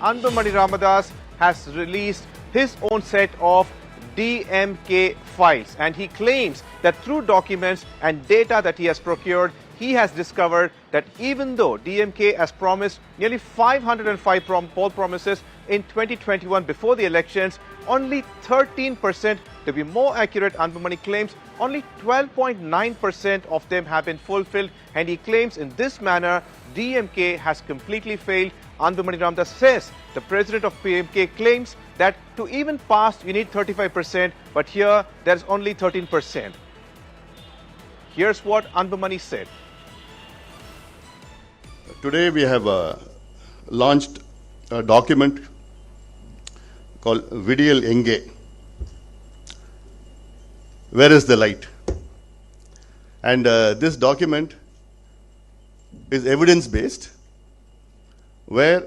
Anbumani Ramadoss has released his own set of DMK files, and he claims that through documents and data that he has procured, he has discovered that even though DMK has promised nearly 505 poll promises in 2021 before the elections, only 13%, to be more accurate, Anbumani claims only 12.9% of them have been fulfilled, and he claims in this manner DMK has completely failed. Anbumani Ramadoss says the president of PMK claims that to even pass you need 35%, but here there's only 13%. Here's what Anbumani said. Today we have launched a document called Vidyalenge. Where is the light? And this document is evidence-based, where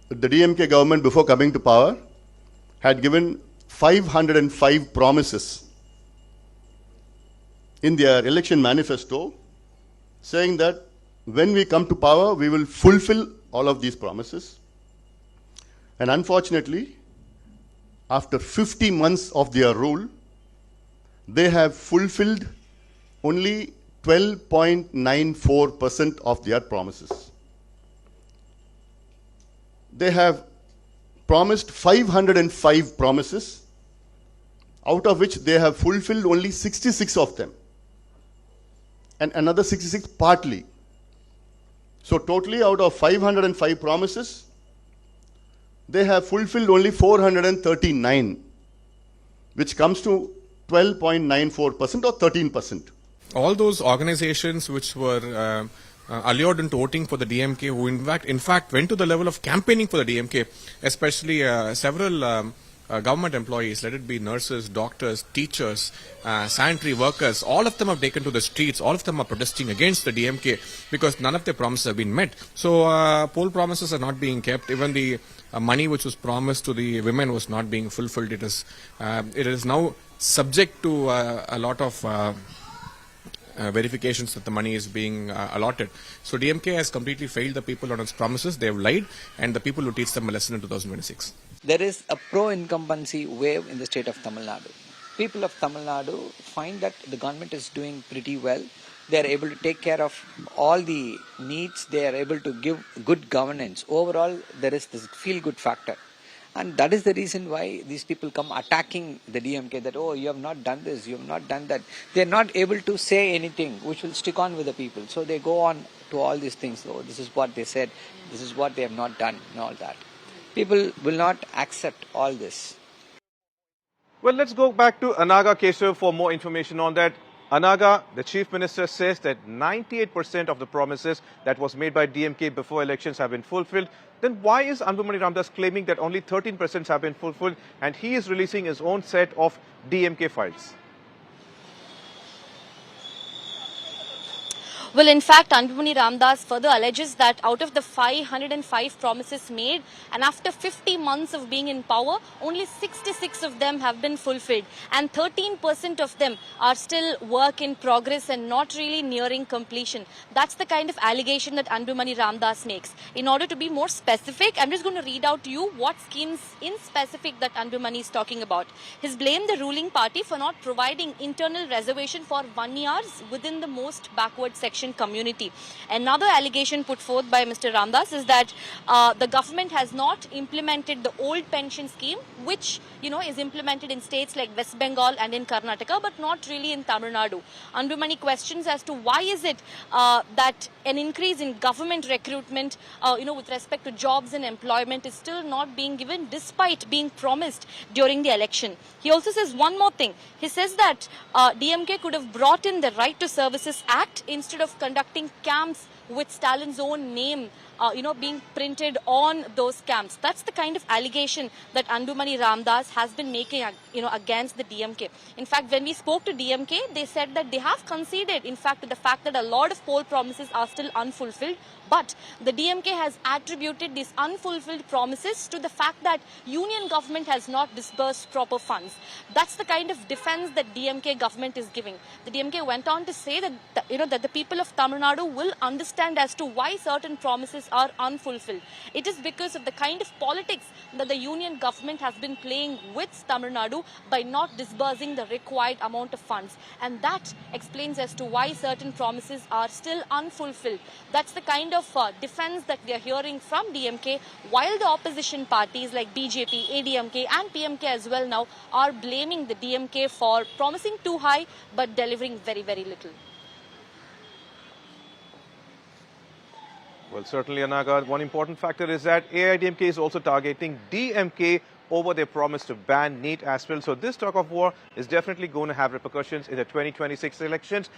the DMK government, before coming to power, had given 505 promises in their election manifesto, saying that when we come to power, we will fulfill all of these promises. And unfortunately, after 50 months of their rule, they have fulfilled only 12.94% of their promises. They have promised 505 promises, out of which they have fulfilled only 66 of them, and another 66 partly. So totally out of 505 promises, they have fulfilled only 439, which comes to 12.94% or 13%. All those organizations which were allured into voting for the DMK, who in fact went to the level of campaigning for the DMK, especially several government employees, let it be nurses, doctors, teachers, sanitary workers, all of them have taken to the streets, all of them are protesting against the DMK because none of their promises have been met. So poll promises are not being kept. Even the money which was promised to the women was not being fulfilled. It is now subject to a lot of verifications that the money is being allotted. So DMK has completely failed the people on its promises. They have lied, and the people will teach them a lesson in 2026. There is a pro-incumbency wave in the state of Tamil Nadu. People of Tamil Nadu find that the government is doing pretty well. They are able to take care of all the needs. They are able to give good governance. Overall, there is this feel-good factor. And that is the reason why these people come attacking the DMK, that, oh, you have not done this, you have not done that. They are not able to say anything which will stick on with the people. So they go on to all these things. Oh, this is what they said, this is what they have not done, and all that. People will not accept all this. Well, let's go back to Anaga Keshav for more information on that. Anaga, the Chief Minister, says that 98% of the promises that was made by DMK before elections have been fulfilled. Then why is Anbumani Ramadoss claiming that only 13% have been fulfilled, and he is releasing his own set of DMK files? Well, in fact, Anbumani Ramadoss further alleges that out of the 505 promises made, and after 50 months of being in power, only 66 of them have been fulfilled, and 13% of them are still work in progress and not really nearing completion. That's the kind of allegation that Anbumani Ramadoss makes. In order to be more specific, I'm just going to read out to you what schemes in specific that Anbumani is talking about. He's blamed the ruling party for not providing internal reservation for 1 year within the most backward section community. Another allegation put forth by Mr. Ramadoss is that the government has not implemented the old pension scheme, which is implemented in states like West Bengal and in Karnataka, but not really in Tamil Nadu. Anbumani questions as to why is it that an increase in government recruitment, with respect to jobs and employment, is still not being given despite being promised during the election. He also says one more thing. He says that DMK could have brought in the Right to Services Act instead of conducting camps with Stalin's own name being printed on those camps. That's the kind of allegation that Anbumani Ramadoss has been making, against the DMK. In fact, when we spoke to DMK, they said that they have conceded, in fact, to the fact that a lot of poll promises are still unfulfilled. But the DMK has attributed these unfulfilled promises to the fact that union government has not disbursed proper funds. That's the kind of defense that DMK government is giving. The DMK went on to say that, that the people of Tamil Nadu will understand as to why certain promises are unfulfilled. It is because of the kind of politics that the union government has been playing with Tamil Nadu by not disbursing the required amount of funds. And that explains as to why certain promises are still unfulfilled. That's the kind of defense that we are hearing from DMK, while the opposition parties like BJP, AIDMK and PMK as well now are blaming the DMK for promising too high but delivering very, very little. Well, certainly, Anaga, one important factor is that AIDMK is also targeting DMK over their promise to ban NEET as well. So this talk of war is definitely going to have repercussions in the 2026 elections.